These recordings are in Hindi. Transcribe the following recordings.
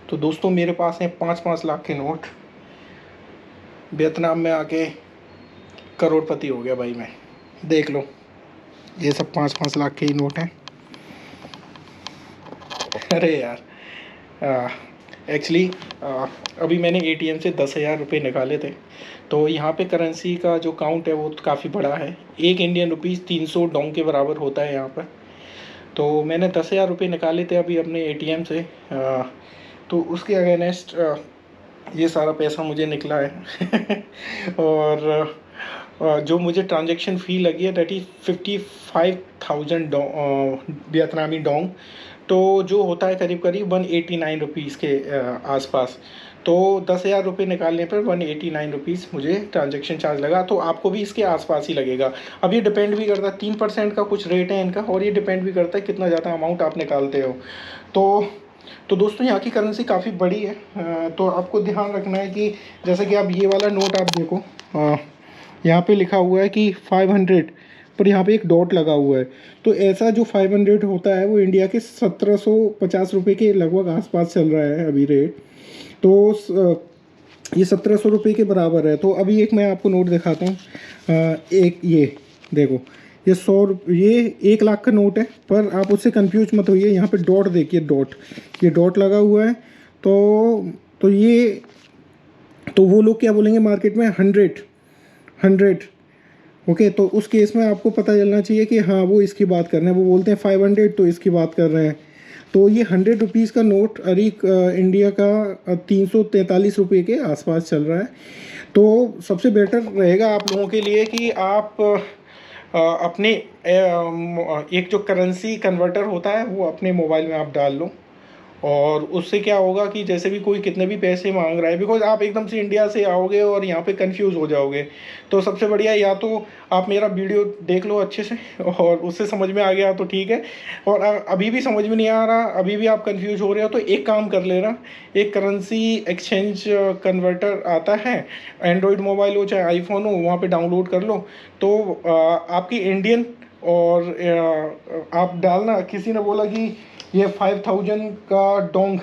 तो दोस्तों मेरे पास हैं 5-5 लाख के नोट। वियतनाम में आके करोड़पति हो गया भाई मैं। देख लो, ये सब 5-5 लाख के ही नोट हैं। अरे यार, एक्चुअली अभी मैंने एटीएम से 10,000 रुपये निकाले थे। तो यहाँ पे करेंसी का जो काउंट है वो तो काफ़ी बड़ा है। 1 इंडियन रुपीज़ 300 डोंग के बराबर होता है यहाँ पर। तो मैंने 10,000 रुपये निकाले थे अभी अपने एटीएम से। तो उसके अगेंस्ट ये सारा पैसा मुझे निकला है। और जो मुझे ट्रांजैक्शन फ़ी लगी है दैट इज़ 55,000 वियतनामी डोंग। तो जो होता है करीब करीब 189 रुपीज़ के आसपास। तो 10,000 रुपये निकालने पर 189 रुपीज़ मुझे ट्रांजैक्शन चार्ज लगा। तो आपको भी इसके आसपास ही लगेगा। अब ये डिपेंड भी करता है, 3% का कुछ रेट है इनका, और ये डिपेंड भी करता है कितना ज़्यादा अमाउंट आप निकालते हो। तो दोस्तों यहाँ की करेंसी काफ़ी बड़ी है। तो आपको ध्यान रखना है कि जैसे कि आप ये वाला नोट आप देखो, यहाँ पे लिखा हुआ है कि 500, पर यहाँ पे एक डॉट लगा हुआ है। तो ऐसा जो 500 होता है वो इंडिया के 1750 रुपये के लगभग आसपास चल रहा है अभी रेट। तो ये 1700 रुपये के बराबर है। तो अभी एक मैं आपको नोट दिखाता हूँ। एक ये देखो, ये 100, ये 1 लाख का नोट है। पर आप उससे कंफ्यूज मत होइए, यहाँ पे डॉट देखिए, डॉट, ये डॉट लगा हुआ है। तो ये, तो वो लोग क्या बोलेंगे मार्केट में, 100। ओके, तो उस केस में आपको पता चलना चाहिए कि हाँ वो इसकी बात कर रहे हैं। वो बोलते हैं 500 तो इसकी बात कर रहे हैं। तो ये 100 रुपीज़ का नोट अभी इंडिया का 343 रुपये के आसपास चल रहा है। तो सबसे बेटर रहेगा आप लोगों के लिए कि आप अपने एक जो करेंसी कन्वर्टर होता है वो अपने मोबाइल में आप डाल लो। और उससे क्या होगा कि जैसे भी कोई कितने भी पैसे मांग रहा है, बिकॉज आप एकदम से इंडिया से आओगे और यहाँ पे कंफ्यूज हो जाओगे। तो सबसे बढ़िया या तो आप मेरा वीडियो देख लो अच्छे से और उससे समझ में आ गया तो ठीक है। और अभी भी समझ में नहीं आ रहा, अभी भी आप कंफ्यूज हो रहे हो, तो एक काम कर लेना, एक करेंसी एक्सचेंज कन्वर्टर आता है, एंड्रॉयड मोबाइल हो चाहे आईफोन हो, वहाँ पर डाउनलोड कर लो। तो आपकी इंडियन और आप डालना, किसी ने बोला कि ये 5,000 का डोंग,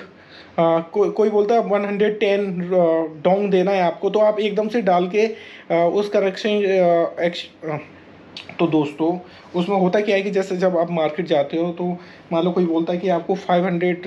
कोई बोलता है 110 डोंग देना है आपको। तो आप एकदम से डाल के उस करेक्शन तो दोस्तों उसमें होता क्या है कि जैसे जब आप मार्केट जाते हो तो मान लो कोई बोलता है कि आपको 500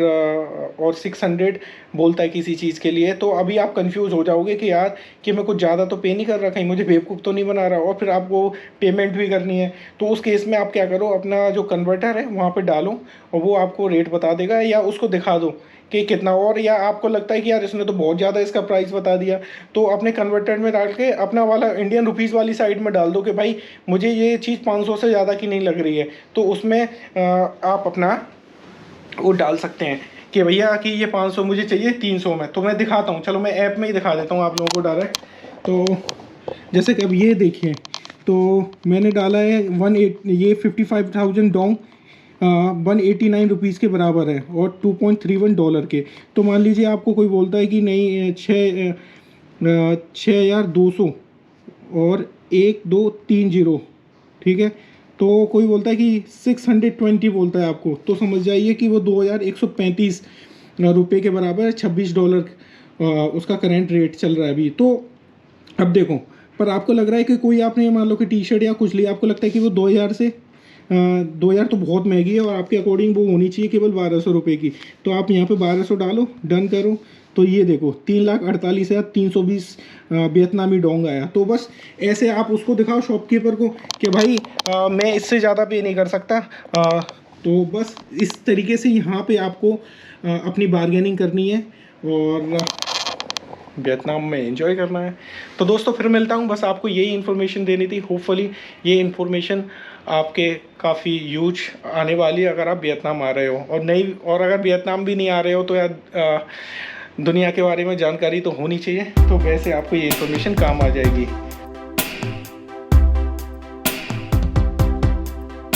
और 600 बोलता है किसी चीज़ के लिए। तो अभी आप कंफ्यूज हो जाओगे कि यार कि मैं कुछ ज़्यादा तो पे नहीं कर रहा, कहीं मुझे बेवकूफ़ तो नहीं बना रहा, और फिर आपको पेमेंट भी करनी है। तो उस केस में आप क्या करो, अपना जो कन्वर्टर है वहाँ पर डालो और वो आपको रेट बता देगा, या उसको दिखा दो कि कितना। और या आपको लगता है कि यार इसने तो बहुत ज़्यादा इसका प्राइस बता दिया, तो अपने कन्वर्टर में डाल के अपना वाला इंडियन रुपीज़ वाली साइड में डाल दो कि भाई मुझे ये चीज़ 500 से ज़्यादा की नहीं लग रही है। तो उसमें आप अपना वो डाल सकते हैं कि भैया कि ये 500 मुझे चाहिए 300 में। तो मैं दिखाता हूँ, चलो मैं ऐप में ही दिखा देता हूँ आप लोगों को डायरेक्ट। तो जैसे कि अब ये देखिए, तो मैंने डाला है 55,000 डोंग 189 रुपीज़ के बराबर है और $2.31 के। तो मान लीजिए आपको कोई बोलता है कि नहीं 6,200 और 1,230, ठीक है। तो कोई बोलता है कि 620 बोलता है आपको, तो समझ जाइए कि वो 2,135 रुपये के बराबर है। $26 उसका करेंट रेट चल रहा है अभी। तो अब देखो, पर आपको लग रहा है कि कोई आपने मान लो कि टी शर्ट या कुछ लिया, आपको लगता है कि वो 2,000 तो बहुत महंगी है और आपके अकॉर्डिंग वो होनी चाहिए केवल 1,200 रुपये की। तो आप यहाँ पे 1,200 डालो, डन करो। तो ये देखो 3,48,320 वियतनामी डोंग आया। तो बस ऐसे आप उसको दिखाओ शॉपकीपर को कि भाई मैं इससे ज़्यादा पे नहीं कर सकता। तो बस इस तरीके से यहाँ पे आपको अपनी बार्गेनिंग करनी है और वियतनाम में एंजॉय करना है। तो दोस्तों फिर मिलता हूँ, बस आपको यही इन्फॉर्मेशन देनी थी। होपफुली ये इन्फॉर्मेशन आपके काफ़ी यूज आने वाली है अगर आप वियतनाम आ रहे हो। और अगर वियतनाम भी नहीं आ रहे हो तो यार दुनिया के बारे में जानकारी तो होनी चाहिए, तो वैसे आपको ये इन्फॉर्मेशन काम आ जाएगी।